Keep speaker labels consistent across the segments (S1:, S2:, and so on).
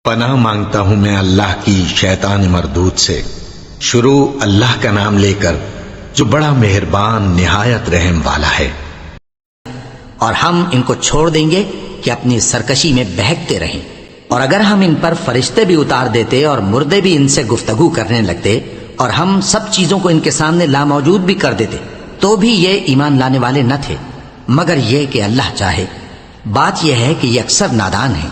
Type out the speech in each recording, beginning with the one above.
S1: پناہ مانگتا ہوں میں اللہ کی شیطان مردود سے۔ شروع اللہ کا نام لے کر جو بڑا مہربان نہایت رحم والا ہے۔
S2: اور ہم ان کو چھوڑ دیں گے کہ اپنی سرکشی میں بہکتے رہیں، اور اگر ہم ان پر فرشتے بھی اتار دیتے اور مردے بھی ان سے گفتگو کرنے لگتے اور ہم سب چیزوں کو ان کے سامنے لاموجود بھی کر دیتے تو بھی یہ ایمان لانے والے نہ تھے، مگر یہ کہ اللہ چاہے۔ بات یہ ہے کہ یہ اکثر نادان ہیں۔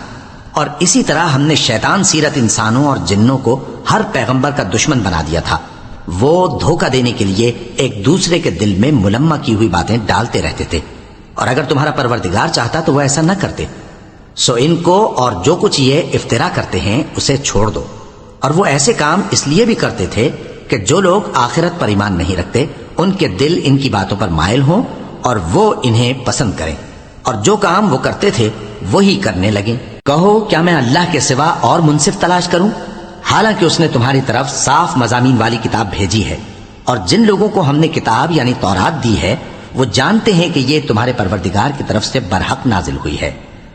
S2: اور اسی طرح ہم نے شیطان سیرت انسانوں اور جنوں کو ہر پیغمبر کا دشمن بنا دیا تھا۔ وہ دھوکہ دینے کے لیے ایک دوسرے کے دل میں ملمہ کی ہوئی باتیں ڈالتے رہتے تھے، اور اگر تمہارا پروردگار چاہتا تو وہ ایسا نہ کرتے۔ سو ان کو اور جو کچھ یہ افترا کرتے ہیں اسے چھوڑ دو۔ اور وہ ایسے کام اس لیے بھی کرتے تھے کہ جو لوگ آخرت پر ایمان نہیں رکھتے ان کے دل ان کی باتوں پر مائل ہوں اور وہ انہیں پسند کریں، اور جو کام وہ کرتے تھے وہی کرنے لگیں۔ کہو کیا میں اللہ کے سوا اور منصف تلاش کروں، حالانکہ اس نے تمہاری طرف صاف مضامین والی کتاب بھیجی ہے، اور جن لوگوں کو ہم نے کتاب یعنی تورات دی ہے وہ جانتے ہیں کہ یہ تمہارے پروردگار کی طرف سے برحق نازل ہوئی ہے۔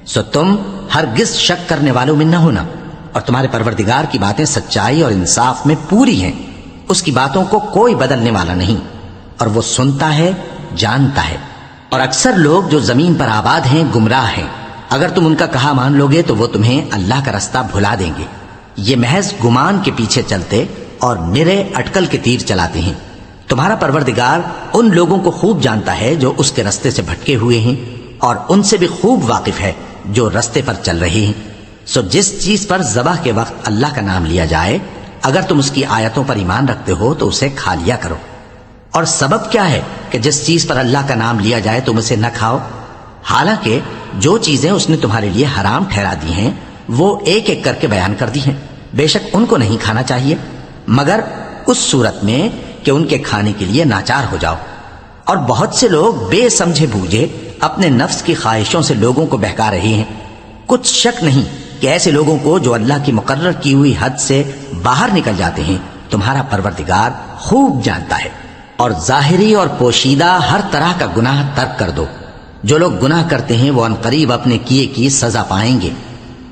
S2: سو تم ہرگز شک کرنے والوں میں نہ ہونا، اور تمہارے پروردگار کی باتیں سچائی اور انصاف میں پوری ہیں، اس کی باتوں کو کوئی بدلنے والا نہیں، اور وہ سنتا ہے جانتا ہے۔ اور اکثر لوگ جو زمین پر آباد ہیں گمراہ ہیں، اگر تم ان کا کہا مان لوگے تو وہ تمہیں اللہ کا رستہ بھلا دیں گے۔ یہ محض گمان کے پیچھے چلتے اور نرے اٹکل کے تیر چلاتے ہیں۔ تمہارا پروردگار ان لوگوں کو خوب جانتا ہے جو اس کے رستے سے بھٹکے ہوئے ہیں، اور ان سے بھی خوب واقف ہے جو رستے پر چل رہے ہیں۔ سو جس چیز پر ذبح کے وقت اللہ کا نام لیا جائے اگر تم اس کی آیتوں پر ایمان رکھتے ہو تو اسے کھا لیا کرو۔ اور سبب کیا ہے کہ جس چیز پر اللہ کا نام لیا جائے تم اسے نہ کھاؤ، حالانکہ جو چیزیں اس نے تمہارے لیے حرام ٹھہرا دی ہیں وہ ایک ایک کر کے بیان کر دی ہیں۔ بے شک ان کو نہیں کھانا چاہیے مگر اس صورت میں کہ ان کے کھانے کے لیے ناچار ہو جاؤ۔ اور بہت سے لوگ بے سمجھے بوجھے اپنے نفس کی خواہشوں سے لوگوں کو بہکا رہے ہیں۔ کچھ شک نہیں کہ ایسے لوگوں کو جو اللہ کی مقرر کی ہوئی حد سے باہر نکل جاتے ہیں تمہارا پروردگار خوب جانتا ہے۔ اور ظاہری اور پوشیدہ ہر طرح کا گناہ ترک کر دو۔ جو لوگ گناہ کرتے ہیں وہ عنقریب اپنے کیے کی سزا پائیں گے۔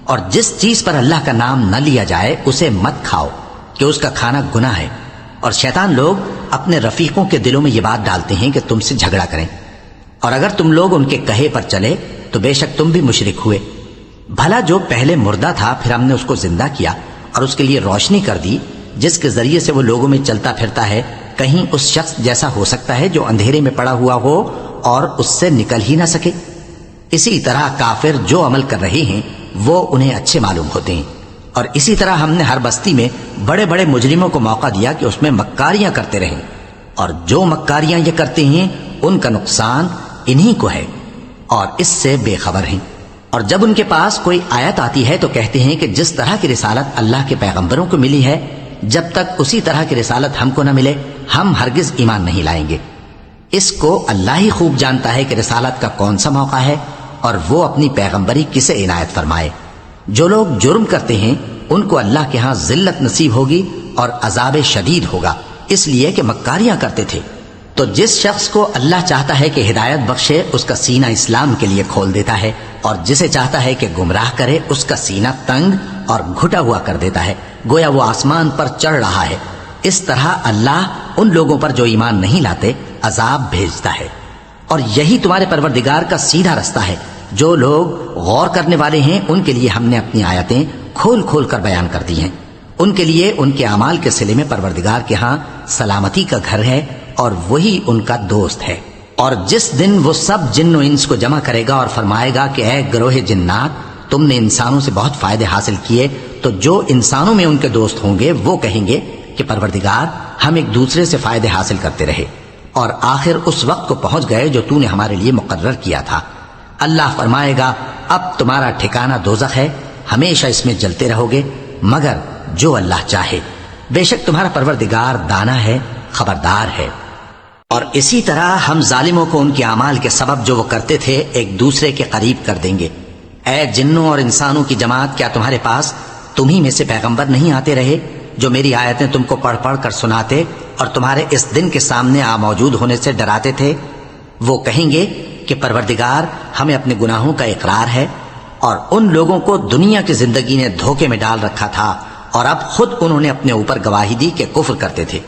S2: اور جس چیز پر اللہ کا نام نہ لیا جائے اسے مت کھاؤ کہ اس کا کھانا گناہ ہے۔ اور شیطان لوگ اپنے رفیقوں کے دلوں میں یہ بات ڈالتے ہیں کہ تم سے جھگڑا کریں، اور اگر تم لوگ ان کے کہے پر چلے تو بے شک تم بھی مشرک ہوئے۔ بھلا جو پہلے مردہ تھا پھر ہم نے اس کو زندہ کیا اور اس کے لیے روشنی کر دی جس کے ذریعے سے وہ لوگوں میں چلتا پھرتا ہے، کہیں اس شخص جیسا ہو سکتا ہے جو اندھیرے میں پڑا ہوا ہو اور اس سے نکل ہی نہ سکے؟ اسی طرح کافر جو عمل کر رہے ہیں وہ انہیں اچھے معلوم ہوتے ہیں۔ اور اسی طرح ہم نے ہر بستی میں بڑے بڑے مجرموں کو موقع دیا کہ اس میں مکاریاں کرتے رہیں، اور جو مکاریاں یہ کرتے ہیں ان کا نقصان انہی کو ہے اور اس سے بے خبر ہیں۔ اور جب ان کے پاس کوئی آیت آتی ہے تو کہتے ہیں کہ جس طرح کی رسالت اللہ کے پیغمبروں کو ملی ہے جب تک اسی طرح کی رسالت ہم کو نہ ملے ہم ہرگز ایمان نہیں لائیں گے۔ اس کو اللہ ہی خوب جانتا ہے کہ رسالت کا کون سا موقع ہے اور وہ اپنی پیغمبری کسے عنایت فرمائے۔ جو لوگ جرم کرتے ہیں ان کو اللہ کے ہاں ذلت نصیب ہوگی اور عذاب شدید ہوگا، اس لیے کہ مکاریاں کرتے تھے۔ تو جس شخص کو اللہ چاہتا ہے کہ ہدایت بخشے اس کا سینہ اسلام کے لیے کھول دیتا ہے، اور جسے چاہتا ہے کہ گمراہ کرے اس کا سینہ تنگ اور گھٹا ہوا کر دیتا ہے، گویا وہ آسمان پر چڑھ رہا ہے۔ اس طرح اللہ ان لوگوں پر جو ایمان نہیں لاتے عذاب بھیجتا ہے۔ اور یہی تمہارے پروردگار کا سیدھا رستہ ہے۔ جو لوگ غور کرنے والے ہیں ان کے لیے ہم نے اپنی آیتیں کھول کھول کر بیان کر دی ہیں۔ ان کے لیے ان کے اعمال کے صلے میں پروردگار کے ہاں سلامتی کا گھر ہے اور وہی ان کا دوست ہے۔ اور جس دن وہ سب جن و انس کو جمع کرے گا اور فرمائے گا کہ اے گروہ جنات تم نے انسانوں سے بہت فائدے حاصل کیے، تو جو انسانوں میں ان کے دوست ہوں گے وہ کہیں گے کہ پروردگار ہم ایک دوسرے سے فائدے حاصل کرتے رہے اور آخر اس وقت کو پہنچ گئے جو تو نے ہمارے لیے مقرر کیا تھا۔ اللہ فرمائے گا اب تمہارا ٹھکانہ دوزخ ہے، ہمیشہ اس میں جلتے رہو گے مگر جو اللہ چاہے، بے شک تمہارا پروردگار دانا ہے، خبردار ہے۔ اور اسی طرح ہم ظالموں کو ان کے اعمال کے سبب جو وہ کرتے تھے ایک دوسرے کے قریب کر دیں گے۔ اے جنوں اور انسانوں کی جماعت، کیا تمہارے پاس تمہیں میں سے پیغمبر نہیں آتے رہے جو میری آیتیں تم کو پڑھ پڑھ کر سناتے اور تمہارے اس دن کے سامنے موجود ہونے سے ڈراتے تھے؟ وہ کہیں گے کہ پروردگار ہمیں اپنے گناہوں کا اقرار ہے اور ان لوگوں کو دنیا کی زندگی نے دھوکے میں ڈال رکھا تھا اور اب خود انہوں نے اپنے اوپر گواہی دی کہ کفر کرتے تھے۔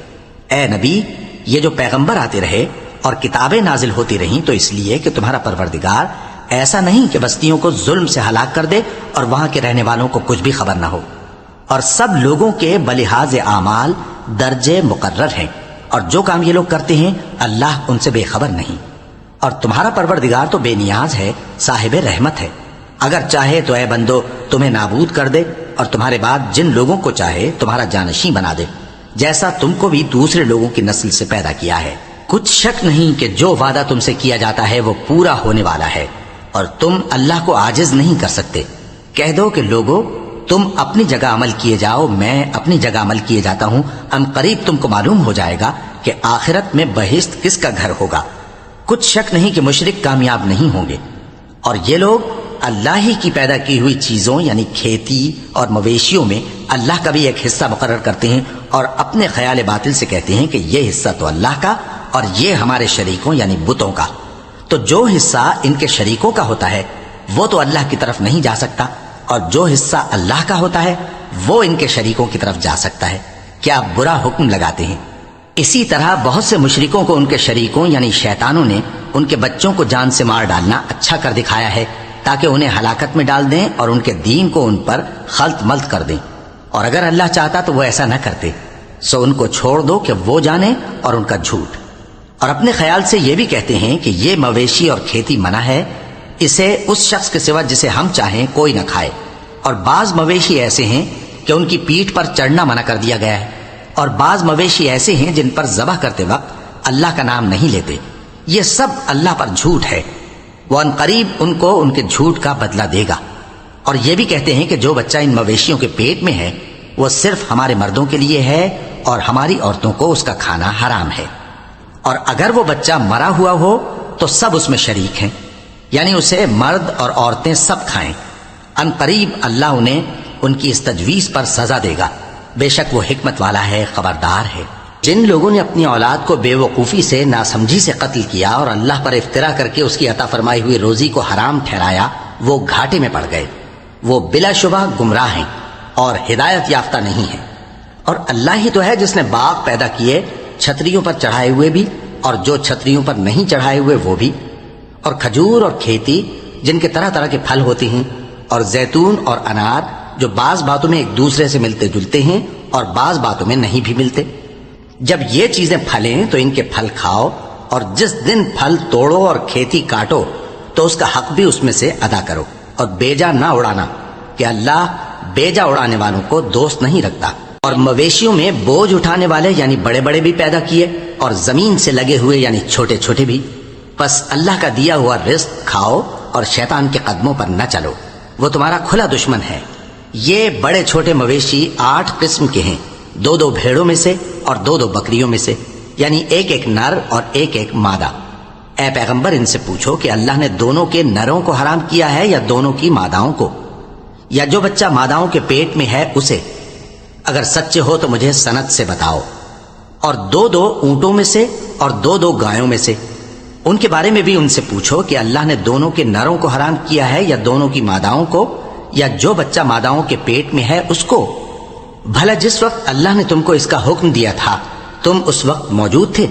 S2: اے نبی، یہ جو پیغمبر آتے رہے اور کتابیں نازل ہوتی رہیں تو اس لیے کہ تمہارا پروردگار ایسا نہیں کہ بستیوں کو ظلم سے ہلاک کر دے اور وہاں کے رہنے والوں کو کچھ بھی خبر نہ ہو، اور سب لوگوں کے بلحاظ اعمال درجے مقرر ہیں، اور جو کام یہ لوگ کرتے ہیں اللہ ان سے بے خبر نہیں، اور تمہارا پروردگار تو بے نیاز ہے، صاحب رحمت ہے۔ اگر چاہے تو اے بندو تمہیں نابود کر دے اور تمہارے بعد جن لوگوں کو چاہے تمہارا جانشین بنا دے، جیسا تم کو بھی دوسرے لوگوں کی نسل سے پیدا کیا ہے۔ کچھ شک نہیں کہ جو وعدہ تم سے کیا جاتا ہے وہ پورا ہونے والا ہے، اور تم اللہ کو عاجز نہیں کر سکتے۔ کہہ دو کہ لوگو تم اپنی جگہ عمل کیے جاؤ، میں اپنی جگہ عمل کیے جاتا ہوں، ان قریب تم کو معلوم ہو جائے گا کہ آخرت میں بہشت کس کا گھر ہوگا۔ کچھ شک نہیں کہ مشرک کامیاب نہیں ہوں گے، اور یہ لوگ اللہ ہی کی پیدا کی ہوئی چیزوں یعنی کھیتی اور مویشیوں میں اللہ کا بھی ایک حصہ مقرر کرتے ہیں، اور اپنے خیال باطل سے کہتے ہیں کہ یہ حصہ تو اللہ کا اور یہ ہمارے شریکوں یعنی بتوں کا۔ تو جو حصہ ان کے شریکوں کا ہوتا ہے وہ تو اللہ کی طرف نہیں جا سکتا، اور جو حصہ اللہ کا ہوتا ہے وہ ان کے شریکوں کی طرف جا سکتا ہے۔ کیا برا حکم لگاتے ہیں؟ اسی طرح بہت سے مشرکوں کو ان کے شریکوں یعنی شیطانوں نے ان کے بچوں کو جان سے مار ڈالنا اچھا کر دکھایا ہے، تاکہ انہیں ہلاکت میں ڈال دیں اور ان کے دین کو ان پر خلط ملط کر دیں، اور اگر اللہ چاہتا تو وہ ایسا نہ کرتے۔ سو ان کو چھوڑ دو کہ وہ جانے اور ان کا جھوٹ، اور اپنے خیال سے یہ بھی کہتے ہیں کہ یہ مویشی اور کھیتی منع ہے، اسے اس شخص کے سوا جسے ہم چاہیں کوئی نہ کھائے، اور بعض مویشی ایسے ہیں کہ ان کی پیٹھ پر چڑھنا منع کر دیا گیا ہے، اور بعض مویشی ایسے ہیں جن پر ذبح کرتے وقت اللہ کا نام نہیں لیتے۔ یہ سب اللہ پر جھوٹ ہے، وہ ان قریب ان کو ان کے جھوٹ کا بدلہ دے گا۔ اور یہ بھی کہتے ہیں کہ جو بچہ ان مویشیوں کے پیٹ میں ہے وہ صرف ہمارے مردوں کے لیے ہے اور ہماری عورتوں کو اس کا کھانا حرام ہے، اور اگر وہ بچہ مرا ہوا ہو تو سب اس میں شریک ہیں، یعنی اسے مرد اور عورتیں سب کھائیں۔ ان قریب اللہ انہیں ان کی اس تجویز پر سزا دے گا، بے شک وہ حکمت والا ہے، خبردار ہے۔ جن لوگوں نے اپنی اولاد کو بے وقوفی سے ناسمجھی سے قتل کیا اور اللہ پر افترا کر کے اس کی عطا فرمائی ہوئی روزی کو حرام ٹھہرایا، وہ گھاٹے میں پڑ گئے، وہ بلا شبہ گمراہ ہیں اور ہدایت یافتہ نہیں ہیں۔ اور اللہ ہی تو ہے جس نے باغ پیدا کیے، چھتریوں پر چڑھائے ہوئے بھی اور جو چھتریوں پر نہیں چڑھائے ہوئے وہ بھی، اور کھجور اور کھیتی جن کے طرح طرح کے پھل ہوتے ہیں، اور زیتون اور انار جو بعض باتوں میں ایک دوسرے سے ملتے جلتے ہیں اور بعض باتوں میں نہیں بھی ملتے۔ جب یہ چیزیں پھلیں تو ان کے پھل کھاؤ، اور جس دن پھل توڑو اور کھیتی کاٹو تو اس کا حق بھی اس میں سے ادا کرو، اور بیجا نہ اڑانا کہ اللہ بیجا اڑانے والوں کو دوست نہیں رکھتا۔ اور مویشیوں میں بوجھ اٹھانے والے یعنی بڑے بڑے بھی پیدا کیے، اور زمین سے لگے ہوئے یعنی چھوٹے چھوٹے بھی۔ پس اللہ کا دیا ہوا رزق کھاؤ اور شیطان کے قدموں پر نہ چلو، وہ تمہارا کھلا دشمن ہے۔ یہ بڑے چھوٹے مویشی 8 قسم کے ہیں، 2 بھیڑوں میں سے اور 2 بکریوں میں سے، یعنی ایک نر اور ایک مادہ۔ اے پیغمبر ان سے پوچھو کہ اللہ نے دونوں کے نروں کو حرام کیا ہے یا دونوں کی ماداؤں کو، یا جو بچہ ماداؤں کے پیٹ میں ہے اسے؟ اگر سچے ہو تو مجھے سند سے بتاؤ۔ اور 2 اونٹوں میں سے اور 2 گایوں میں سے، ان کے بارے میں بھی ان سے پوچھو کہ اللہ نے دونوں کے نروں کو حرام کیا ہے یا دونوں کی ماداؤں کو، یا جو بچہ ماداؤں کے پیٹ میں ہے اس کو؟ بھلا جس وقت اللہ نے تم کو اس کا حکم دیا تھا تم اس وقت موجود تھے؟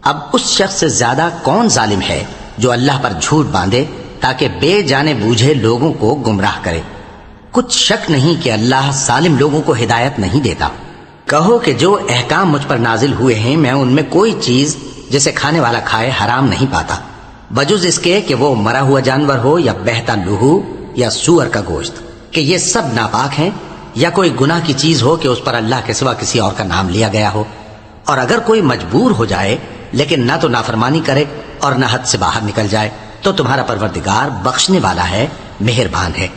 S2: اب اس شخص سے زیادہ کون ظالم ہے جو اللہ پر جھوٹ باندھے تاکہ بے جانے بوجھے لوگوں کو گمراہ کرے؟ کچھ شک نہیں کہ اللہ ظالم لوگوں کو ہدایت نہیں دیتا۔ کہو کہ جو احکام مجھ پر نازل ہوئے ہیں میں ان میں کوئی چیز جسے کھانے والا کھائے حرام نہیں پاتا، بجز اس کے کہ وہ مرا ہوا جانور ہو یا بہتا لہو یا سور کا گوشت، کہ یہ سب ناپاک ہیں، یا کوئی گناہ کی چیز ہو کہ اس پر اللہ کے سوا کسی اور کا نام لیا گیا ہو۔ اور اگر کوئی مجبور ہو جائے لیکن نہ تو نافرمانی کرے اور نہ حد سے باہر نکل جائے تو تمہارا پروردگار بخشنے والا ہے، مہربان ہے۔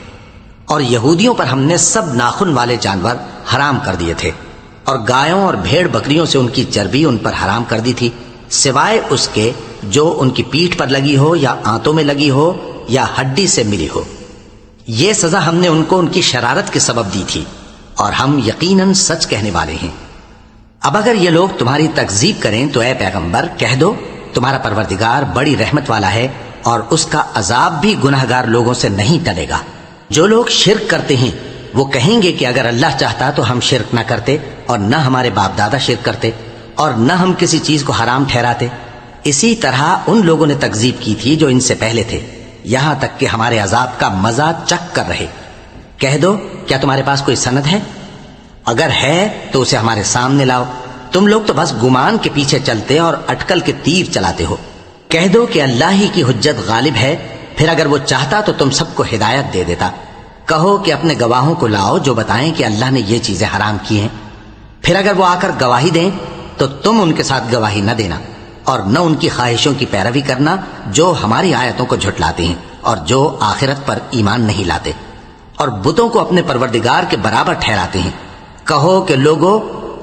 S2: اور یہودیوں پر ہم نے سب ناخن والے جانور حرام کر دیے تھے، اور گایوں اور بھیڑ بکریوں سے ان کی چربی ان پر حرام کر دی تھی، سوائے اس کے جو ان کی پیٹھ پر لگی ہو یا آنتوں میں لگی ہو یا ہڈی سے ملی ہو۔ یہ سزا ہم نے ان کو ان کی شرارت کے سبب دی تھی، اور ہم یقیناً سچ کہنے والے ہیں۔ اب اگر یہ لوگ تمہاری تکذیب کریں تو اے پیغمبر کہہ دو تمہارا پروردگار بڑی رحمت والا ہے، اور اس کا عذاب بھی گناہگار لوگوں سے نہیں ٹلے گا۔ جو لوگ شرک کرتے ہیں وہ کہیں گے کہ اگر اللہ چاہتا تو ہم شرک نہ کرتے اور نہ ہمارے باپ دادا شرک کرتے اور نہ ہم کسی چیز کو حرام ٹھہراتے۔ اسی طرح ان لوگوں نے تکذیب کی تھی جو ان سے پہلے تھے، یہاں تک کہ ہمارے عذاب کا مزہ چکھ کر رہے۔ کہہ دو کیا تمہارے پاس کوئی سند ہے؟ اگر ہے تو اسے ہمارے سامنے لاؤ۔ تم لوگ تو بس گمان کے پیچھے چلتے اور اٹکل کے تیر چلاتے ہو۔ کہہ دو کہ اللہ ہی کی حجت غالب ہے، پھر اگر وہ چاہتا تو تم سب کو ہدایت دے دیتا۔ کہو کہ اپنے گواہوں کو لاؤ جو بتائیں کہ اللہ نے یہ چیزیں حرام کی ہیں، پھر اگر وہ آ کر گواہی دیں تو تم ان کے ساتھ گواہی نہ دینا اور نہ ان کی خواہشوں کی پیروی کرنا جو ہماری آیتوں کو جھٹلاتے ہیں اور جو آخرت پر ایمان نہیں لاتے اور بتوں کو اپنے پروردگار کے برابر ٹھہراتے ہیں۔ کہو کہ لوگو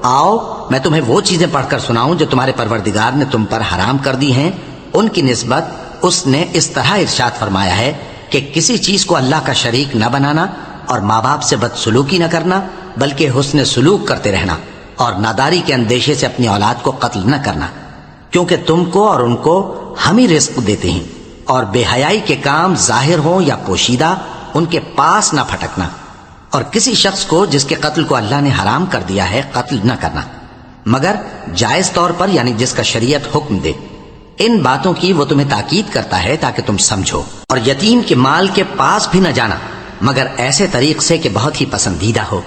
S2: آؤ میں تمہیں وہ چیزیں پڑھ کر سناؤں جو تمہارے پروردگار نے تم پر حرام کر دی ہیں۔ ان کی نسبت اس نے اس طرح ارشاد فرمایا ہے کہ کسی چیز کو اللہ کا شریک نہ بنانا اور ماں باپ سے بدسلوکی نہ کرنا بلکہ حسن سلوک کرتے رہنا اور ناداری کے اندیشے سے اپنی اولاد کو قتل نہ کرنا، کیونکہ تم کو اور ان کو ہم ہی رزق دیتے ہیں، اور بے حیائی کے کام ظاہر ہوں یا پوشیدہ ان کے پاس نہ پھٹکنا، اور کسی شخص کو جس کے قتل کو اللہ نے حرام کر دیا ہے قتل نہ کرنا مگر جائز طور پر، یعنی جس کا شریعت حکم دے۔ ان باتوں کی وہ تمہیں تاکید کرتا ہے تاکہ تم سمجھو۔ اور یتیم کے مال کے پاس بھی نہ جانا مگر ایسے طریق سے کہ بہت ہی پسندیدہ ہو،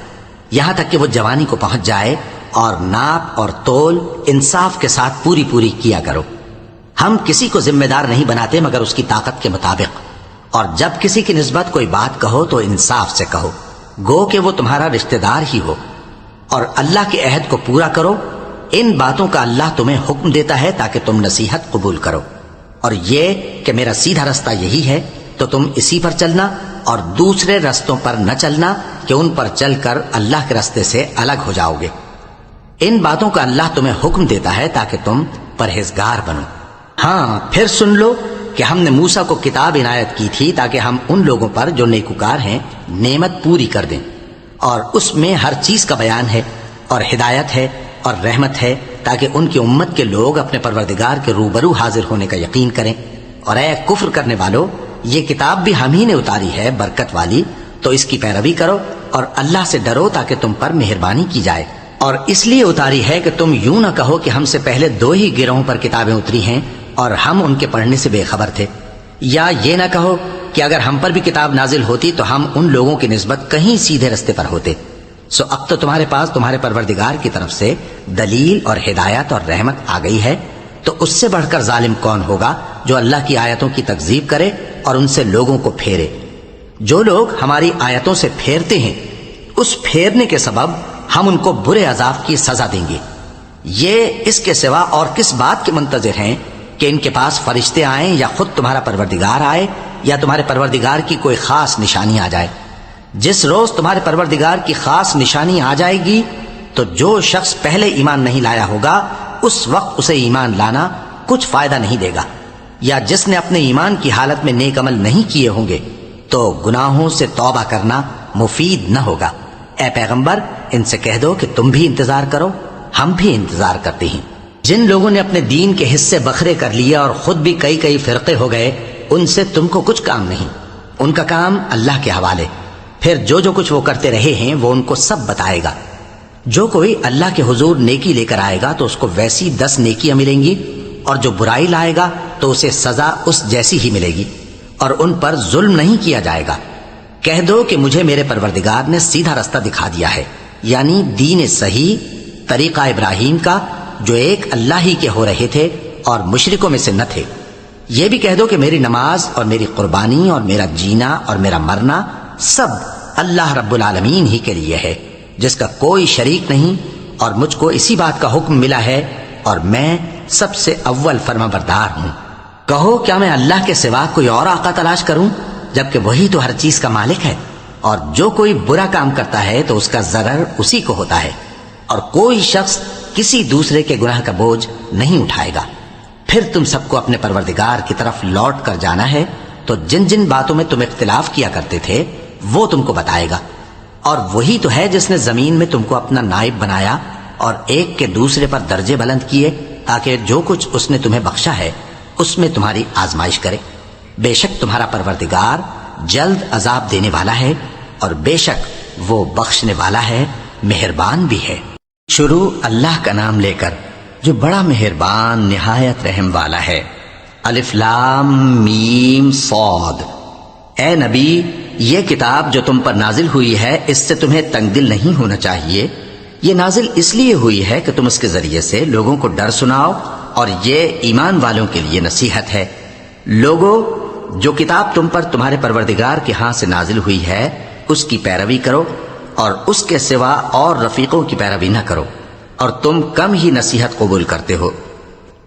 S2: یہاں تک کہ وہ جوانی کو پہنچ جائے، اور ناپ اور تول انصاف کے ساتھ پوری کیا کرو۔ ہم کسی کو ذمہ دار نہیں بناتے مگر اس کی طاقت کے مطابق، اور جب کسی کی نسبت کوئی بات کہو تو انصاف سے کہو، گو کہ وہ تمہارا رشتہ دار ہی ہو، اور اللہ کے عہد کو پورا کرو۔ ان باتوں کا اللہ تمہیں حکم دیتا ہے تاکہ تم نصیحت قبول کرو، اور یہ کہ میرا سیدھا رستہ یہی ہے تو تم اسی پر چلنا اور دوسرے رستوں پر نہ چلنا کہ ان پر چل کر اللہ کے رستے سے الگ ہو جاؤ گے۔ ان باتوں کا اللہ تمہیں حکم دیتا ہے تاکہ تم پرہیزگار بنو۔ ہاں پھر سن لو کہ ہم نے موسیٰ کو کتاب عنایت کی تھی تاکہ ہم ان لوگوں پر جو نیکوکار ہیں نعمت پوری کر دیں، اور اس میں ہر چیز کا بیان ہے اور ہدایت ہے اور رحمت ہے تاکہ ان کی امت کے لوگ اپنے پروردگار کے روبرو حاضر ہونے کا یقین کریں۔ اور اے کفر کرنے والو، یہ کتاب بھی ہم ہی نے اتاری ہے برکت والی، تو اس کی پیروی کرو اور اللہ سے ڈرو تاکہ تم پر مہربانی کی جائے۔ اور اس لیے اتاری ہے کہ تم یوں نہ کہو کہ ہم سے پہلے 2 ہی گروہوں پر کتابیں اتری ہیں اور ہم ان کے پڑھنے سے بے خبر تھے، یا یہ نہ کہو کہ اگر ہم پر بھی کتاب نازل ہوتی تو ہم ان لوگوں کی نسبت کہیں سیدھے رستے پر ہوتے۔ سو اب تو تمہارے پاس تمہارے پروردگار کی طرف سے دلیل اور ہدایت اور رحمت آ گئی ہے، تو اس سے بڑھ کر ظالم کون ہوگا جو اللہ کی آیتوں کی تکذیب کرے اور ان سے لوگوں کو پھیرے۔ جو لوگ ہماری آیتوں سے پھیرتے ہیں اس پھیرنے کے سبب ہم ان کو برے عذاب کی سزا دیں گے۔ یہ اس کے سوا اور کس بات کے منتظر ہیں کہ ان کے پاس فرشتے آئیں یا خود تمہارا پروردگار آئے یا تمہارے پروردگار کی کوئی خاص نشانی آ جائے۔ جس روز تمہارے پروردگار کی خاص نشانی آ جائے گی تو جو شخص پہلے ایمان نہیں لایا ہوگا اس وقت اسے ایمان لانا کچھ فائدہ نہیں دے گا، یا جس نے اپنے ایمان کی حالت میں نیک عمل نہیں کیے ہوں گے تو گناہوں سے توبہ کرنا مفید نہ ہوگا۔ اے پیغمبر ان سے کہہ دو کہ تم بھی انتظار کرو، ہم بھی انتظار کرتے ہیں۔ جن لوگوں نے اپنے دین کے حصے بکھرے کر لیے اور خود بھی کئی فرقے ہو گئے، ان سے تم کو کچھ کام نہیں، ان کا کام اللہ کے حوالے۔ پھر جو کچھ وہ کرتے رہے ہیں وہ ان کو سب بتائے گا۔ جو کوئی اللہ کے حضور نیکی لے کر آئے گا تو اس کو ویسی 10 نیکیاں ملیں گی، اور جو برائی لائے گا تو اسے سزا اس جیسی ہی ملے گی، اور ان پر ظلم نہیں کیا جائے گا۔ کہہ دو کہ مجھے میرے پروردگار نے سیدھا رستہ دکھا دیا ہے، یعنی دین صحیح، طریقہ ابراہیم کا جو ایک اللہ ہی کے ہو رہے تھے اور مشرکوں میں سے نہ تھے۔ یہ بھی کہہ دو کہ میری نماز اور میری قربانی اور میرا جینا اور میرا مرنا سب اللہ رب العالمین ہی کے لیے ہے، جس کا کوئی شریک نہیں، اور مجھ کو اسی بات کا حکم ملا ہے اور میں سب سے اول فرما بردار ہوں۔ کہو کیا میں اللہ کے سوا کوئی اور آقا تلاش کروں جبکہ وہی تو ہر چیز کا مالک ہے، اور جو کوئی برا کام کرتا ہے تو اس کا ضرر اسی کو ہوتا ہے، اور کوئی شخص کسی دوسرے کے گناہ کا بوجھ نہیں اٹھائے گا۔ پھر تم سب کو اپنے پروردگار کی طرف لوٹ کر جانا ہے، تو جن جن باتوں میں تم اختلاف کیا کرتے تھے وہ تم کو بتائے گا، اور وہی تو ہے جس نے زمین میں تم کو اپنا نائب بنایا اور ایک کے دوسرے پر درجے بلند کیے تاکہ جو کچھ اس نے تمہیں بخشا ہے اس میں تمہاری آزمائش کرے۔ بے شک تمہارا پروردگار جلد عذاب دینے والا ہے اور بے شک وہ بخشنے والا ہے، مہربان بھی ہے۔ شروع اللہ کا نام لے کر جو بڑا مہربان نہایت رحم والا ہے۔ الف لام میم صاد۔ اے نبی، یہ کتاب جو تم پر نازل ہوئی ہے اس سے تمہیں تنگ دل نہیں ہونا چاہیے۔ یہ نازل اس لیے ہوئی ہے کہ تم اس کے ذریعے سے لوگوں کو ڈر سناؤ، اور یہ ایمان والوں کے لیے نصیحت ہے۔ لوگوں، جو کتاب تم پر تمہارے پروردگار کے ہاں سے نازل ہوئی ہے اس کی پیروی کرو، اور اس کے سوا اور رفیقوں کی پیروی نہ کرو، اور تم کم ہی نصیحت قبول کرتے ہو۔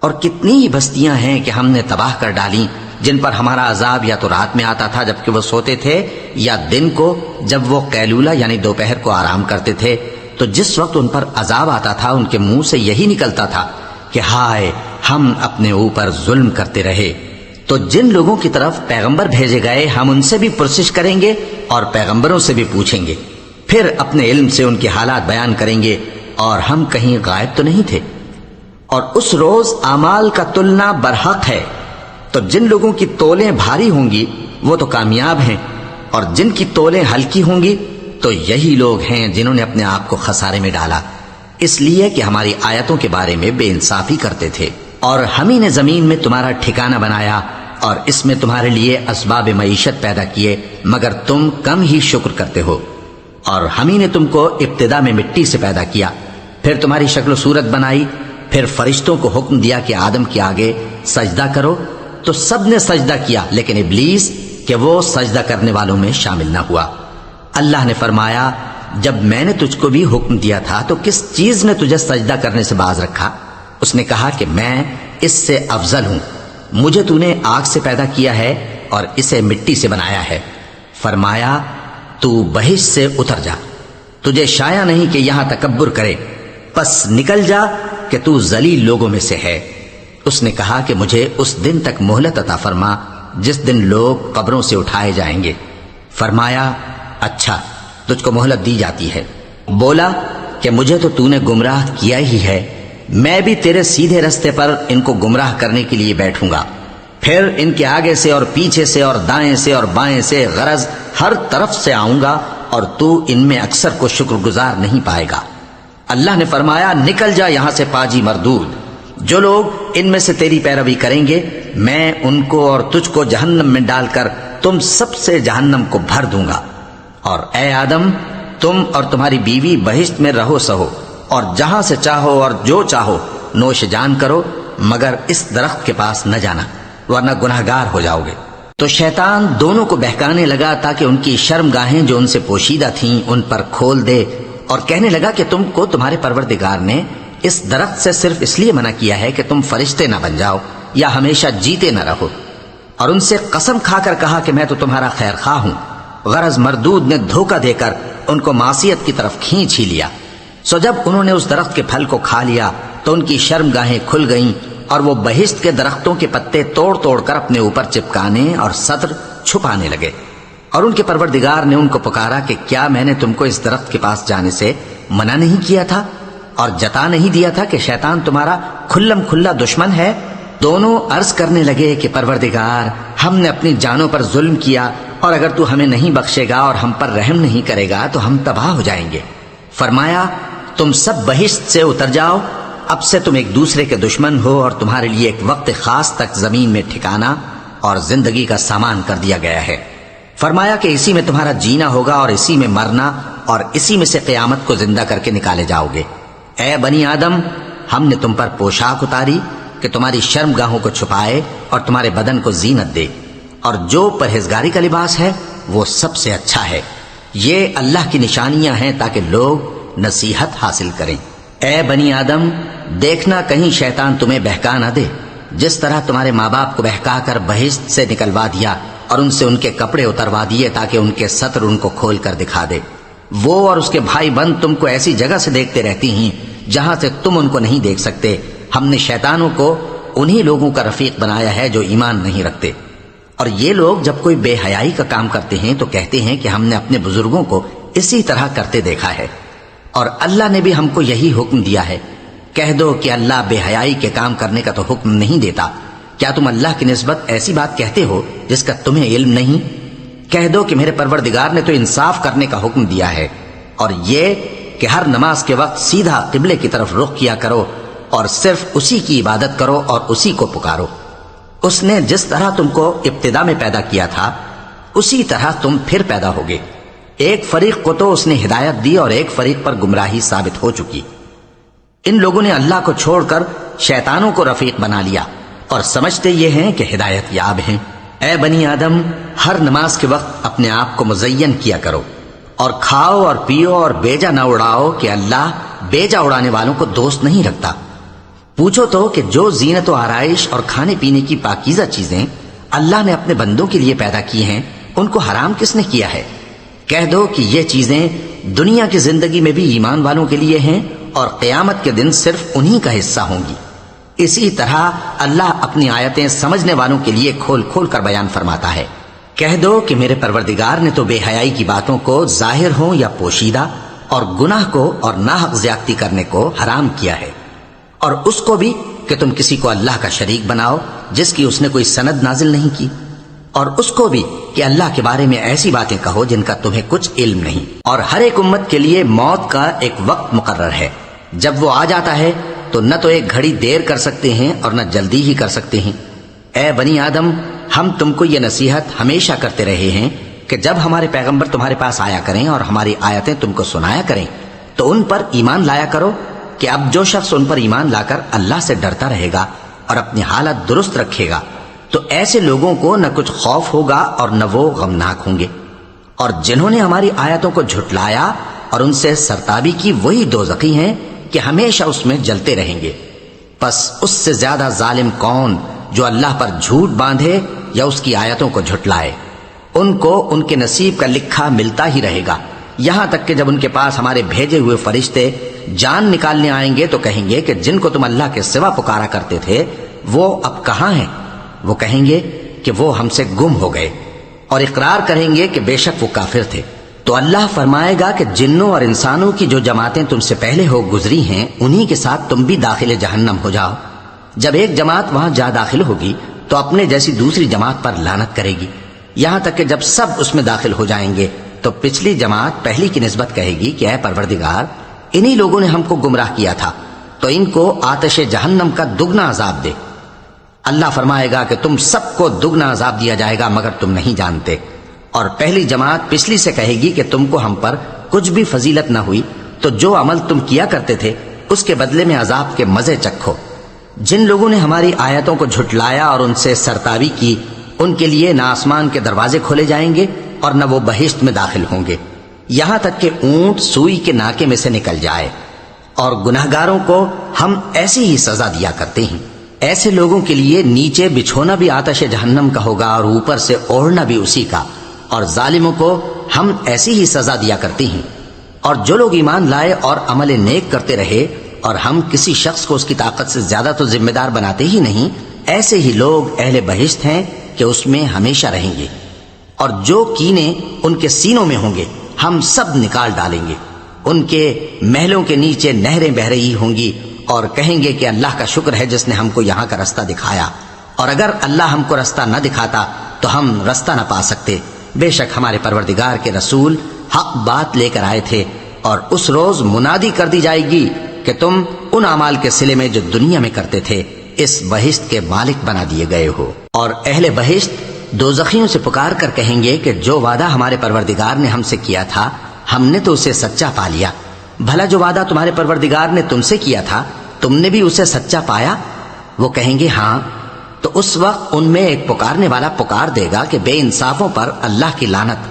S2: اور کتنی ہی بستیاں ہیں کہ ہم نے تباہ کر ڈالی جن پر ہمارا عذاب یا تو رات میں آتا تھا جبکہ وہ سوتے تھے، یا دن کو جب وہ قیلولہ یعنی دوپہر کو آرام کرتے تھے، تو جس وقت ان پر عذاب آتا تھا ان کے منہ سے یہی نکلتا تھا کہ ہائے ہم اپنے اوپر ظلم کرتے رہے۔ تو جن لوگوں کی طرف پیغمبر بھیجے گئے ہم ان سے بھی پرسش کریں گے اور پیغمبروں سے بھی پوچھیں گے، پھر اپنے علم سے ان کے حالات بیان کریں گے، اور ہم کہیں غائب تو نہیں تھے۔ اور اس روز اعمال کا تلنا برحق ہے، تو جن لوگوں کی تولیں بھاری ہوں گی وہ تو کامیاب ہیں، اور جن کی تولیں ہلکی ہوں گی تو یہی لوگ ہیں جنہوں نے اپنے آپ کو خسارے میں ڈالا، اس لیے کہ ہماری آیتوں کے بارے میں بے انصافی کرتے تھے۔ اور ہم ہی نے زمین میں تمہارا ٹھکانہ بنایا اور اس میں تمہارے لیے اسباب معیشت پیدا کیے، مگر تم کم ہی شکر کرتے ہو۔ اور ہم ہی نے تم کو ابتدا میں مٹی سے پیدا کیا، پھر تمہاری شکل و صورت بنائی، پھر فرشتوں کو حکم دیا کہ آدم کے آگے سجدہ کرو، تو سب نے سجدہ کیا لیکن ابلیس کہ وہ سجدہ کرنے والوں میں شامل نہ ہوا۔ اللہ نے فرمایا، جب میں نے تجھ کو بھی حکم دیا تھا تو کس چیز نے تجھے سجدہ کرنے سے باز رکھا؟ اس نے کہا کہ میں اس سے افضل ہوں، مجھے تو نے آگ سے پیدا کیا ہے اور اسے مٹی سے بنایا ہے۔ فرمایا، تو بہشت سے اتر جا، تجھے شایع نہیں کہ یہاں تکبر کرے، پس نکل جا کہ تو ذلیل لوگوں میں سے ہے۔ اس نے کہا کہ مجھے اس دن تک مہلت عطا فرما جس دن لوگ قبروں سے اٹھائے جائیں گے۔ فرمایا، اچھا، تجھ کو مہلت دی جاتی ہے۔ بولا کہ مجھے تو نے گمراہ کیا ہی ہے، میں بھی تیرے سیدھے رستے پر ان کو گمراہ کرنے کے لیے بیٹھوں گا، پھر ان کے آگے سے اور پیچھے سے اور دائیں سے اور بائیں سے، غرض ہر طرف سے آؤں گا، اور تو ان میں اکثر کو شکر گزار نہیں پائے گا۔ اللہ نے فرمایا، نکل جا یہاں سے پاجی مردود، جو لوگ ان میں سے تیری پیروی کریں گے میں ان کو اور تجھ کو جہنم میں ڈال کر تم سب سے جہنم کو بھر دوں گا۔ اور اے آدم، تم اور تمہاری بیوی بہشت میں رہو سہو، اور جہاں سے چاہو اور جو چاہو نوش جان کرو، مگر اس درخت کے پاس نہ جانا ورنہ گناہگار ہو جاؤ گے۔ تو شیطان دونوں کو بہکانے لگا تاکہ ان کی شرم گاہیں جو ان سے پوشیدہ تھیں ان پر کھول دے، اور کہنے لگا کہ تم کو تمہارے پروردگار نے اس درخت سے صرف اس لیے منع کیا ہے کہ تم فرشتے نہ بن جاؤ یا ہمیشہ جیتے نہ رہو۔ اور ان سے قسم کھا کر کہا کہ میں تو تمہارا خیر خواہ ہوں۔ غرض مردود نے دھوکہ دے کر ان کو معصیت کی طرف کھینچ ہی لیا۔ سو جب انہوں نے اس درخت کے پھل کو کھا لیا تو ان کی شرم گاہیں کھل گئیں، اور وہ بہشت کے درختوں کے پتے توڑ توڑ کر اپنے اوپر چپکانے اور سطر چھپانے لگے۔ اور ان کے پروردگار نے ان کو پکارا کہ کیا میں نے تم کو اس درخت کے پاس جانے سے منع نہیں کیا تھا اور جتا نہیں دیا تھا کہ شیطان تمہارا کھلم کھلا دشمن ہے؟ دونوں عرض کرنے لگے کہ پروردگار، ہم نے اپنی جانوں پر ظلم کیا، اور اگر تو ہمیں نہیں بخشے گا اور ہم پر رحم نہیں کرے گا تو ہم تباہ ہو جائیں گے۔ فرمایا، تم سب بہشت سے اتر جاؤ، اب سے تم ایک دوسرے کے دشمن ہو، اور تمہارے لیے ایک وقت خاص تک زمین میں ٹھکانا اور زندگی کا سامان کر دیا گیا ہے۔ فرمایا کہ اسی میں تمہارا جینا ہوگا اور اسی میں مرنا، اور اسی میں سے قیامت کو زندہ کر کے نکالے جاؤ گے۔ اے بنی آدم، ہم نے تم پر پوشاک اتاری کہ تمہاری شرم گاہوں کو چھپائے اور تمہارے بدن کو زینت دے، اور جو پرہیزگاری کا لباس ہے وہ سب سے اچھا ہے۔ یہ اللہ کی نشانیاں ہیں تاکہ لوگ نصیحت حاصل کریں۔ اے بنی آدم، دیکھنا کہیں شیطان تمہیں بہکا نہ دے، جس طرح تمہارے ماں باپ کو بہکا کر بہشت سے نکلوا دیا اور ان سے ان کے کپڑے اتروا دیے تاکہ ان کے سطر ان کو کھول کر دکھا دے۔ وہ اور اس کے بھائی بند تم کو ایسی جگہ سے دیکھتے رہتی ہیں جہاں سے تم ان کو نہیں دیکھ سکتے۔ ہم نے شیطانوں کو انہی لوگوں کا رفیق بنایا ہے جو ایمان نہیں رکھتے۔ اور یہ لوگ جب کوئی بے حیائی کا کام کرتے ہیں تو کہتے ہیں کہ ہم نے اپنے بزرگوں کو اسی طرح کرتے دیکھا ہے، اور اللہ نے بھی ہم کو یہی حکم دیا ہے۔ کہہ دو کہ اللہ بے حیائی کے کام کرنے کا تو حکم نہیں دیتا، کیا تم اللہ کی نسبت ایسی بات کہتے ہو جس کا تمہیں علم نہیں؟ کہہ دو کہ میرے پروردگار نے تو انصاف کرنے کا حکم دیا ہے، اور یہ کہ ہر نماز کے وقت سیدھا قبلے کی طرف رخ کیا کرو اور صرف اسی کی عبادت کرو اور اسی کو پکارو۔ اس نے جس طرح تم کو ابتدا میں پیدا کیا تھا اسی طرح تم پھر پیدا ہوگے۔ ایک فریق کو تو اس نے ہدایت دی اور ایک فریق پر گمراہی ثابت ہو چکی۔ ان لوگوں نے اللہ کو چھوڑ کر شیطانوں کو رفیق بنا لیا اور سمجھتے یہ ہیں کہ ہدایت یاب ہیں۔ اے بنی آدم، ہر نماز کے وقت اپنے آپ کو مزین کیا کرو اور کھاؤ اور پیو اور بیجا نہ اڑاؤ کہ اللہ بیجا اڑانے والوں کو دوست نہیں رکھتا۔ پوچھو تو کہ جو زینت و آرائش اور کھانے پینے کی پاکیزہ چیزیں اللہ نے اپنے بندوں کے لیے پیدا کی ہیں ان کو حرام کس نے کیا ہے؟ کہہ دو کہ یہ چیزیں دنیا کی زندگی میں بھی ایمان والوں کے لیے ہیں اور قیامت کے دن صرف انہی کا حصہ ہوں گی۔ اسی طرح اللہ اپنی آیتیں سمجھنے والوں کے لیے کھول کھول کر بیان فرماتا ہے۔ کہہ دو کہ میرے پروردگار نے تو بے حیائی کی باتوں کو ظاہر ہوں یا پوشیدہ اور گناہ کو اور ناحق زیادتی کرنے کو حرام کیا ہے، اور اس کو بھی کہ تم کسی کو اللہ کا شریک بناؤ جس کی اس نے کوئی سند نازل نہیں کی، اور اس کو بھی کہ اللہ کے بارے میں ایسی باتیں کہو جن کا تمہیں کچھ علم نہیں۔ اور ہر ایک امت کے لیے موت کا ایک وقت مقرر ہے، جب وہ آ جاتا ہے تو نہ تو ایک گھڑی دیر کر سکتے ہیں اور نہ جلدی ہی کر سکتے ہیں۔ اے بنی آدم، ہم تم کو یہ نصیحت ہمیشہ کرتے رہے ہیں کہ جب ہمارے پیغمبر تمہارے پاس آیا کریں اور ہماری آیتیں تم کو سنایا کریں تو ان پر ایمان لایا کرو، کہ اب جو شخص ان پر ایمان لا کر اللہ سے ڈرتا رہے گا اور اپنی حالت درست رکھے گا تو ایسے لوگوں کو نہ کچھ خوف ہوگا اور نہ وہ غمناک ہوں گے۔ اور جنہوں نے ہماری آیتوں کو جھٹلایا اور ان سے سرتابی کی وہی دوزخی ہیں کہ ہمیشہ اس میں جلتے رہیں گے۔ پس اس سے زیادہ ظالم کون جو اللہ پر جھوٹ باندھے یا اس کی آیتوں کو جھٹلائے؟ ان کو ان کے نصیب کا لکھا ملتا ہی رہے گا، یہاں تک کہ جب ان کے پاس ہمارے بھیجے ہوئے فرشتے جان نکالنے آئیں گے تو کہیں گے کہ جن کو تم اللہ کے سوا پکارا کرتے تھے وہ اب کہاں ہیں؟ وہ کہیں گے کہ وہ ہم سے گم ہو گئے، اور اقرار کریں گے کہ بے شک وہ کافر تھے۔ تو اللہ فرمائے گا کہ جنوں اور انسانوں کی جو جماعتیں تم سے پہلے ہو گزری ہیں انہی کے ساتھ تم بھی داخل جہنم ہو جاؤ۔ جب ایک جماعت وہاں جا داخل ہوگی تو اپنے جیسی دوسری جماعت پر لعنت کرے گی، یہاں تک کہ جب سب اس میں داخل ہو جائیں گے تو پچھلی جماعت پہلی کی نسبت کہے گی کہ اے پروردگار، انہی لوگوں نے ہم کو گمراہ کیا تھا، تو ان کو آتش جہنم کا دگنا عذاب دے۔ اللہ فرمائے گا کہ تم سب کو دگنا عذاب دیا جائے گا مگر تم نہیں جانتے۔ اور پہلی جماعت پچھلی سے کہے گی کہ تم کو ہم پر کچھ بھی فضیلت نہ ہوئی، تو جو عمل تم کیا کرتے تھے اس کے بدلے میں عذاب کے مزے چکھو۔ جن لوگوں نے ہماری آیتوں کو جھٹلایا اور ان سے سرتابی کی ان کے لیے نہ آسمان کے دروازے کھولے جائیں گے اور نہ وہ بہشت میں داخل ہوں گے، یہاں تک کہ اونٹ سوئی کے ناکے میں سے نکل جائے۔ اور گناہگاروں کو ہم ایسی ہی سزا دیا کرتے ہیں۔ ایسے لوگوں کے لیے نیچے بچھونا بھی آتش جہنم کا ہوگا اور اوپر سے اوڑھنا بھی اسی کا، اور ظالموں کو ہم ایسی ہی سزا دیا کرتے ہیں۔ اور جو لوگ ایمان لائے اور عمل نیک کرتے رہے اور ہم کسی شخص کو اس کی طاقت سے زیادہ تو ذمہ دار بناتے ہی نہیں، ایسے ہی لوگ اہل بہشت ہیں کہ اس میں ہمیشہ رہیں گے۔ اور جو کینے ان کے سینوں میں ہوں گے ہم سب نکال ڈالیں گے۔ ان کے محلوں کے نیچے نہریں بہ رہی ہوں گی اور کہیں گے کہ اللہ کا شکر ہے جس نے ہم کو یہاں کا رستہ دکھایا، اور اگر اللہ ہم کو رستہ نہ دکھاتا تو ہم رستہ نہ پا سکتے۔ بے شک ہمارے پروردگار کے رسول حق بات لے کر آئے تھے، اور اس روز منادی کر دی جائے گی کہ تم ان اعمال کے صلے میں جو دنیا میں کرتے تھے اس بہشت کے مالک بنا دیے گئے ہو۔ اور اہل بہشت دوزخیوں سے پکار کر کہیں گے کہ جو وعدہ ہمارے پروردگار نے ہم سے کیا تھا ہم نے تو اسے سچا پا لیا۔ بھلا جو وعدہ تمہارے پروردگار نے تم سے کیا تھا تم نے بھی اسے سچا پایا؟ وہ کہیں گے ہاں۔ تو اس وقت ان میں ایک پکارنے والا پکار دے گا کہ بے انصافوں پر اللہ کی لعنت،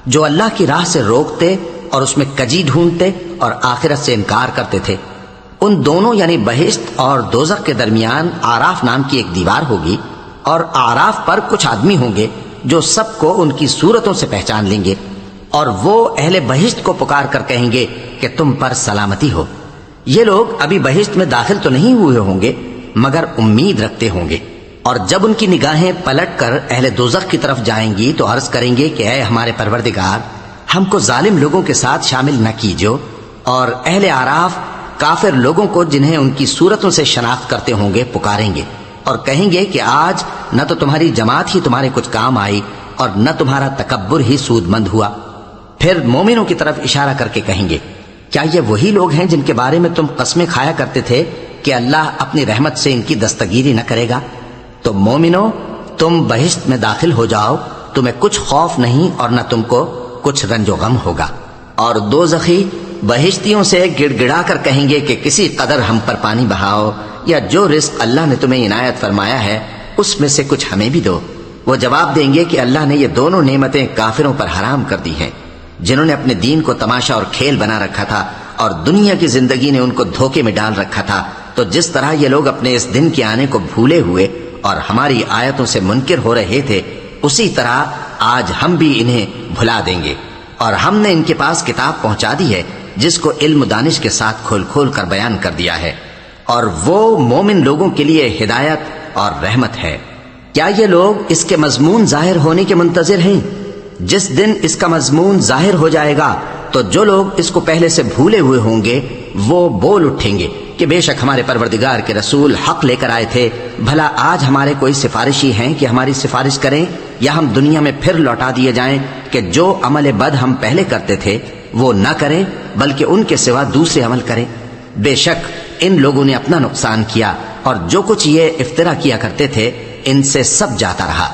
S2: جو اللہ کی راہ سے روکتے اور اس میں کجی ڈھونڈتے اور آخرت سے انکار کرتے تھے۔ ان دونوں یعنی بہشت اور دوزخ کے درمیان آراف نام کی ایک دیوار ہوگی، اور آراف پر کچھ آدمی ہوں گے جو سب کو ان کی صورتوں سے پہچان لیں گے، اور وہ اہل بہشت کو پکار کر کہیں گے کہ تم پر سلامتی ہو۔ یہ لوگ ابھی بہشت میں داخل تو نہیں ہوئے ہوں گے مگر امید رکھتے ہوں گے، اور جب ان کی نگاہیں پلٹ کر اہل دوزخ کی طرف جائیں گی تو عرض کریں گے کہ اے ہمارے پروردگار، ہم کو ظالم لوگوں کے ساتھ شامل نہ کیجو۔ اور اہل آراف کافر لوگوں کو جنہیں ان کی صورتوں سے شناخت کرتے ہوں گے پکاریں گے اور کہیں گے کہ آج نہ تو تمہاری جماعت ہی تمہارے کچھ کام آئی اور نہ تمہارا تکبر ہی سود مند ہوا۔ پھر مومنوں کی طرف اشارہ کر کے کہیں گے، کیا یہ وہی لوگ ہیں جن کے بارے میں تم قسمیں کھایا کرتے تھے کہ اللہ اپنی رحمت سے ان کی دستگیری نہ کرے گا؟ تو مومنو، تم بہشت میں داخل ہو جاؤ، تمہیں کچھ خوف نہیں اور نہ تم کو کچھ رنج و غم ہوگا۔ اور دوزخی بہشتیوں سے گڑ گڑا کر کہیں گے کہ کسی قدر ہم پر پانی بہاؤ، یا جو رزق اللہ نے تمہیں عنایت فرمایا ہے اس میں سے کچھ ہمیں بھی دو۔ وہ جواب دیں گے کہ اللہ نے یہ دونوں نعمتیں کافروں پر حرام کر دی ہیں، جنہوں نے اپنے دین کو تماشا اور کھیل بنا رکھا تھا اور دنیا کی زندگی نے ان کو دھوکے میں ڈال رکھا تھا۔ تو جس طرح یہ لوگ اپنے اس دن کے آنے کو بھولے ہوئے اور ہماری آیتوں سے منکر ہو رہے تھے، اسی طرح آج ہم بھی انہیں بھلا دیں گے۔ اور ہم نے ان کے پاس کتاب پہنچا دی ہے جس کو علم و دانش کے ساتھ کھول کھول کر بیان کر دیا ہے، اور وہ مومن لوگوں کے لیے ہدایت اور رحمت ہے۔ کیا یہ لوگ اس کے مضمون ظاہر ہونے کے منتظر ہیں؟ جس دن اس کا مضمون ظاہر ہو جائے گا تو جو لوگ اس کو پہلے سے بھولے ہوئے ہوں گے وہ بول اٹھیں گے کہ بے شک ہمارے پروردگار کے رسول حق لے کر آئے تھے، بھلا آج ہمارے کوئی سفارشی ہیں کہ ہماری سفارش کریں، یا ہم دنیا میں پھر لوٹا دیے جائیں کہ جو عمل بد ہم پہلے کرتے تھے وہ نہ کریں بلکہ ان کے سوا دوسرے عمل کریں۔ بے شک ان لوگوں نے اپنا نقصان کیا، اور جو کچھ یہ افترا کیا کرتے تھے ان سے سب جاتا رہا۔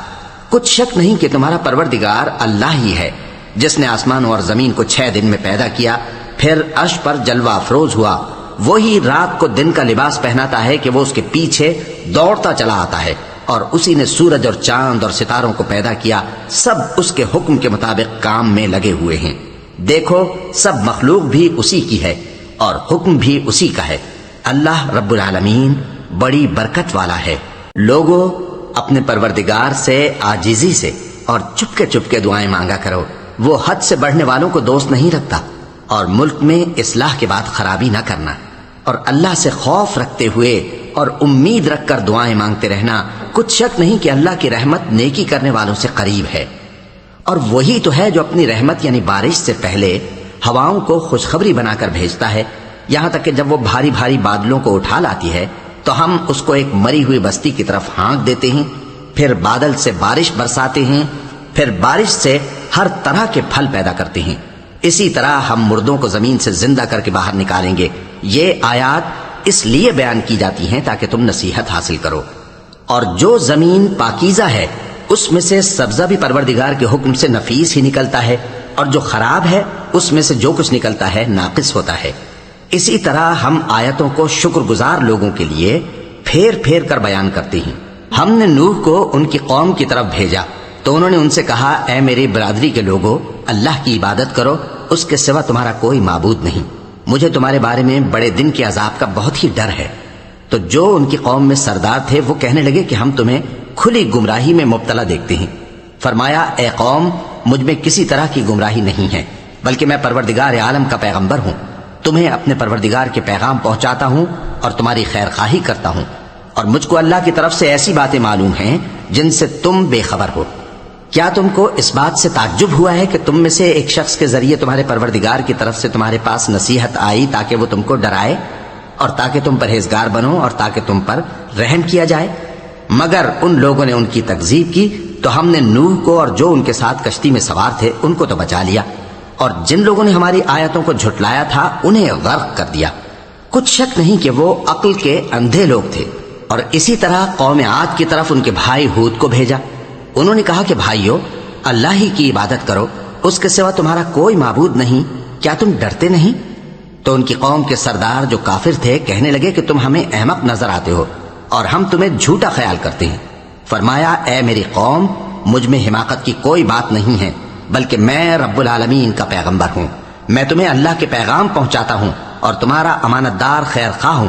S2: کچھ شک نہیں کہ تمہارا پروردگار اللہ ہی ہے، جس نے آسمانوں اور زمین کو 6 دن میں پیدا کیا، پھر عرش پر جلوہ افروز ہوا۔ وہی رات کو دن کا لباس پہناتا ہے کہ وہ اس کے پیچھے دوڑتا چلا آتا ہے، اور اسی نے سورج اور چاند اور ستاروں کو پیدا کیا، سب اس کے حکم کے مطابق کام میں لگے ہوئے ہیں۔ دیکھو، سب مخلوق بھی اسی کی ہے اور حکم بھی اسی کا ہے۔ اللہ رب العالمین بڑی برکت والا ہے۔ لوگوں، اپنے پروردگار سے عاجزی سے اور چپکے چپکے دعائیں مانگا کرو، وہ حد سے بڑھنے والوں کو دوست نہیں رکھتا، اور ملک میں اصلاح کے بعد خرابی نہ کرنا، اور اللہ سے خوف رکھتے ہوئے اور امید رکھ کر دعائیں مانگتے رہنا۔ کچھ شک نہیں کہ اللہ کی رحمت نیکی کرنے والوں سے قریب ہے، اور وہی تو ہے جو اپنی رحمت یعنی بارش سے پہلے ہواؤں کو خوشخبری بنا کر بھیجتا ہے، یہاں تک کہ جب وہ بھاری بھاری بادلوں کو اٹھا لاتی ہے تو ہم اس کو ایک مری ہوئی بستی کی طرف ہانک دیتے ہیں، پھر بادل سے بارش برساتے ہیں، پھر بارش سے ہر طرح کے پھل پیدا کرتے ہیں۔ اسی طرح ہم مردوں کو زمین سے زندہ کر کے باہر نکالیں گے۔ یہ آیات اس لیے بیان کی جاتی ہیں تاکہ تم نصیحت حاصل کرو۔ اور جو زمین پاکیزہ ہے اس میں سے سبزہ بھی پروردگار کے حکم سے نفیس ہی نکلتا ہے، اور جو خراب ہے اس میں سے جو کچھ نکلتا ہے ناقص ہوتا ہے۔ اسی طرح ہم آیتوں کو شکر گزار لوگوں کے لیے پھیر پھیر کر بیان کرتے ہیں۔ ہم نے نوح کو ان کی قوم کی طرف بھیجا تو انہوں نے ان سے کہا، اے میری برادری کے لوگوں، اللہ کی عبادت کرو، اس کے سوا تمہارا کوئی معبود نہیں۔ مجھے تمہارے بارے میں بڑے دن کے عذاب کا بہت ہی ڈر ہے۔ تو جو ان کی قوم میں سردار تھے وہ کہنے لگے کہ ہم تمہیں کھلی گمراہی میں مبتلا دیکھتے ہیں۔ فرمایا، اے قوم، مجھ میں کسی طرح کی گمراہی نہیں ہے، بلکہ میں پروردگار عالم کا پیغمبر ہوں، تمہیں اپنے پروردگار کے پیغام پہنچاتا ہوں اور تمہاری خیر خواہی کرتا ہوں، اور مجھ کو اللہ کی طرف سے ایسی باتیں معلوم ہیں جن سے تم بے خبر ہو۔ کیا تم کو اس بات سے تعجب ہوا ہے کہ تم میں سے ایک شخص کے ذریعے تمہارے پروردگار کی طرف سے تمہارے پاس نصیحت آئی تاکہ وہ تم کو ڈرائے اور تاکہ تم پرہیزگار بنو اور تاکہ تم پر رحم کیا جائے؟ مگر ان لوگوں نے ان کی تکذیب کی تو ہم نے نوح کو اور جو ان کے ساتھ کشتی میں سوار تھے ان کو تو بچا لیا، اور جن لوگوں نے ہماری آیتوں کو جھٹلایا تھا انہیں غرق کر دیا۔ کچھ شک نہیں کہ وہ عقل کے اندھے لوگ تھے۔ اور اسی طرح قوم عاد کی طرف ان کے بھائی ہود کو بھیجا۔ انہوں نے کہا کہ بھائیو، اللہ ہی کی عبادت کرو، اس کے سوا تمہارا کوئی معبود نہیں، کیا تم ڈرتے نہیں؟ تو ان کی قوم کے سردار جو کافر تھے کہنے لگے کہ تم ہمیں احمق نظر آتے ہو اور ہم تمہیں جھوٹا خیال کرتے ہیں۔ فرمایا، اے میری قوم، مجھ میں حماقت کی کوئی بات نہیں ہے، بلکہ میں رب العالمین کا پیغمبر ہوں۔ میں تمہیں اللہ کے پیغام پہنچاتا ہوں اور تمہارا امانت دار خیر خواہ ہوں۔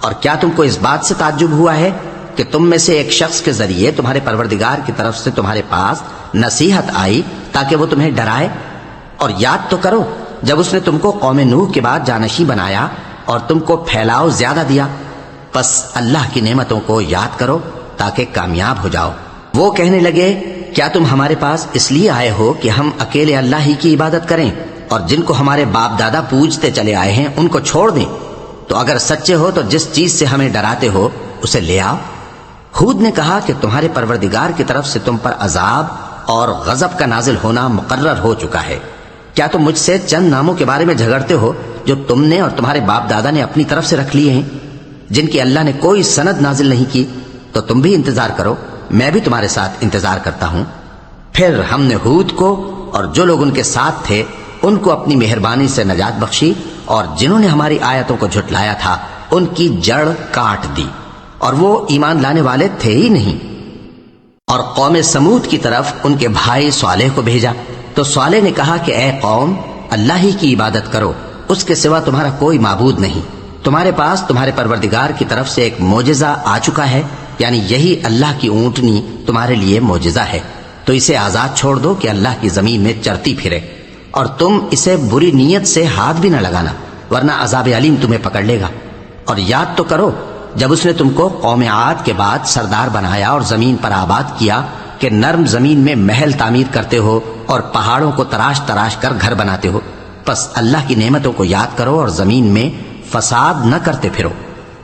S2: اور کیا تم کو اس بات سے تعجب ہوا ہے کہ تم میں سے ایک شخص کے ذریعے تمہارے پروردگار کی طرف سے تمہارے پاس نصیحت آئی تاکہ وہ تمہیں ڈرائے؟ اور یاد تو کرو جب اس نے تم کو قوم نوح کے بعد جانشین بنایا اور تم کو پھیلاؤ زیادہ دیا، پس اللہ کی نعمتوں کو یاد کرو تاکہ کامیاب ہو جاؤ۔ وہ کہنے لگے، کیا تم ہمارے پاس اس لیے آئے ہو کہ ہم اکیلے اللہ ہی کی عبادت کریں اور جن کو ہمارے باپ دادا پوجتے چلے آئے ہیں ان کو چھوڑ دیں؟ تو اگر سچے ہو تو جس چیز سے ہمیں ڈراتے ہو اسے لے آؤ۔ ہود نے کہا کہ تمہارے پروردگار کی طرف سے تم پر عذاب اور غضب کا نازل ہونا مقرر ہو چکا ہے۔ کیا تم مجھ سے چند ناموں کے بارے میں جھگڑتے ہو جو تم نے اور تمہارے باپ دادا نے اپنی طرف سے رکھ لیے ہیں، جن کی اللہ نے کوئی سند نازل نہیں کی؟ تو تم بھی انتظار کرو، میں بھی تمہارے ساتھ انتظار کرتا ہوں۔ پھر ہم نے ہود کو اور جو لوگ ان کے ساتھ تھے ان کو اپنی مہربانی سے نجات بخشی، اور جنہوں نے ہماری آیتوں کو جھٹلایا تھا ان کی جڑ کاٹ دی، اور وہ ایمان لانے والے تھے ہی نہیں۔ اور قوم سمود کی طرف ان کے بھائی صالح کو بھیجا، تو صالح نے کہا کہ اے قوم، اللہ ہی کی عبادت کرو، اس کے سوا تمہارا کوئی معبود نہیں۔ تمہارے پاس تمہارے پروردگار کی طرف سے ایک معجزہ آ چکا ہے، یعنی یہی اللہ کی اونٹنی تمہارے لیے معجزہ ہے، تو اسے آزاد چھوڑ دو کہ اللہ کی زمین میں چرتی پھرے، اور تم اسے بری نیت سے ہاتھ بھی نہ لگانا، ورنہ عذاب علیم تمہیں پکڑ لے گا۔ اور یاد تو کرو جب اس نے تم کو قوم عاد کے بعد سردار بنایا اور زمین پر آباد کیا کہ نرم زمین میں محل تعمیر کرتے ہو اور پہاڑوں کو تراش تراش کر گھر بناتے ہو، پس اللہ کی نعمتوں کو یاد کرو اور زمین میں فساد نہ کرتے پھرو۔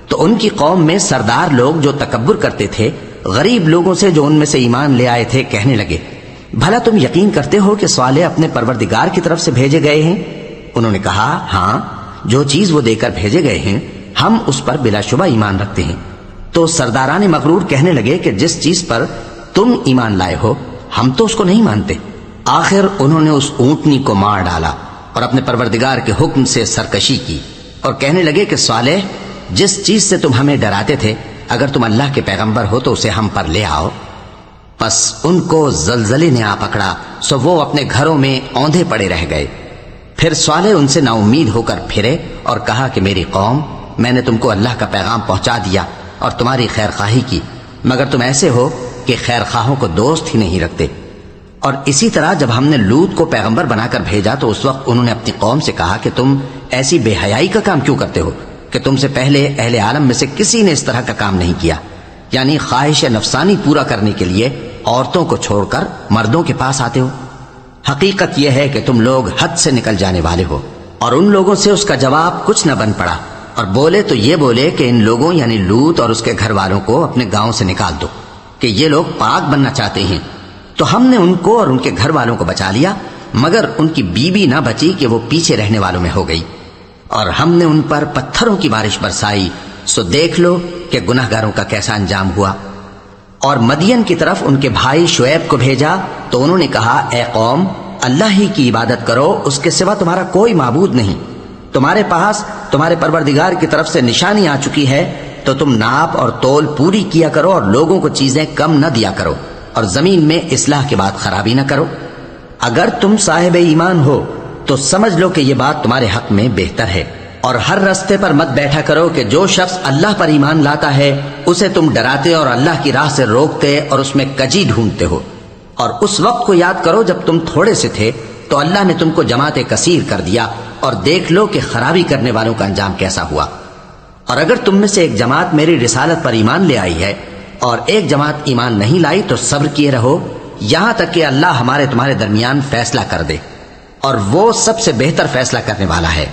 S2: تو ان کی قوم میں سردار لوگ جو تکبر کرتے تھے غریب لوگوں سے جو ان میں سے ایمان لے آئے تھے کہنے لگے، بھلا تم یقین کرتے ہو کہ صالح اپنے پروردگار کی طرف سے بھیجے گئے ہیں؟ انہوں نے کہا ہاں، جو چیز وہ دے کر بھیجے گئے ہیں ہم اس پر بلا شبہ ایمان رکھتے ہیں۔ تو سرداران مغرور کہنے لگے کہ جس چیز پر تم ایمان لائے ہو ہم تو اس کو نہیں مانتے۔ آخر انہوں نے اس اونٹنی کو مار ڈالا اور اپنے پروردگار کے حکم سے سرکشی کی، اور کہنے لگے کہ صالح، جس چیز سے تم ہمیں ڈراتے تھے اگر تم اللہ کے پیغمبر ہو تو اسے ہم پر لے آؤ۔ پس ان کو زلزلے نے آ پکڑا، سو وہ اپنے گھروں میں اوندھے پڑے رہ گئے۔ پھر صالح ان سے نا امید ہو کر پھرے اور کہا کہ میری قوم، میں نے تم کو اللہ کا پیغام پہنچا دیا اور تمہاری خیر خواہی کی، مگر تم ایسے ہو کہ خیر خواہوں کو دوست ہی نہیں رکھتے۔ اور اسی طرح جب ہم نے لوط کو پیغمبر بنا کر بھیجا تو اس وقت انہوں نے اپنی قوم سے کہا کہ تم ایسی بے حیائی کا کام کیوں کرتے ہو کہ تم سے پہلے اہل عالم میں سے کسی نے اس طرح کا کام نہیں کیا، یعنی خواہش نفسانی پورا کرنے کے لیے عورتوں کو چھوڑ کر مردوں کے پاس آتے ہو۔ حقیقت یہ ہے کہ تم لوگ حد سے نکل جانے والے ہو۔ اور ان لوگوں سے اس کا جواب کچھ نہ بن پڑا، اور بولے تو یہ بولے کہ ان لوگوں یعنی لوط اور اس کے گھر والوں کو اپنے گاؤں سے نکال دو کہ یہ لوگ پاک بننا چاہتے ہیں۔ تو ہم نے ان کو اور ان کے گھر والوں کو بچا لیا، مگر ان کی بیوی نہ بچی کہ وہ پیچھے رہنے والوں میں ہو گئی، اور ہم نے ان پر پتھروں کی بارش برسائی، سو دیکھ لو کہ گناہگاروں کا کیسا انجام ہوا۔ اور مدین کی طرف ان کے بھائی شعیب کو بھیجا تو انہوں نے کہا اے قوم، اللہ ہی کی عبادت کرو، اس کے سوا تمہارا کوئی معبود نہیں۔ تمہارے پاس تمہارے پروردگار کی طرف سے نشانی آ چکی ہے، تو تم ناپ اور تول پوری کیا کرو اور لوگوں کو چیزیں کم نہ دیا کرو، اور زمین میں اصلاح کے بعد خرابی نہ کرو۔ اگر تم صاحب ایمان ہو تو سمجھ لو کہ یہ بات تمہارے حق میں بہتر ہے، اور ہر رستے پر مت بیٹھا کرو کہ جو شخص اللہ پر ایمان لاتا ہے اسے تم ڈراتے اور اللہ کی راہ سے روکتے اور اس میں کجی ڈھونڈتے ہو۔ اور اس وقت کو یاد کرو جب تم تھوڑے سے تھے تو اللہ نے تم کو جماعت کثیر کر دیا، اور دیکھ لو کہ خرابی کرنے والوں کا انجام کیسا ہوا۔ اور اگر تم میں سے ایک جماعت میری رسالت پر ایمان لے آئی ہے اور ایک جماعت ایمان نہیں لائی تو صبر کیے رہو یہاں تک کہ اللہ ہمارے تمہارے درمیان فیصلہ کر دے، اور وہ سب سے بہتر فیصلہ کرنے والا ہے۔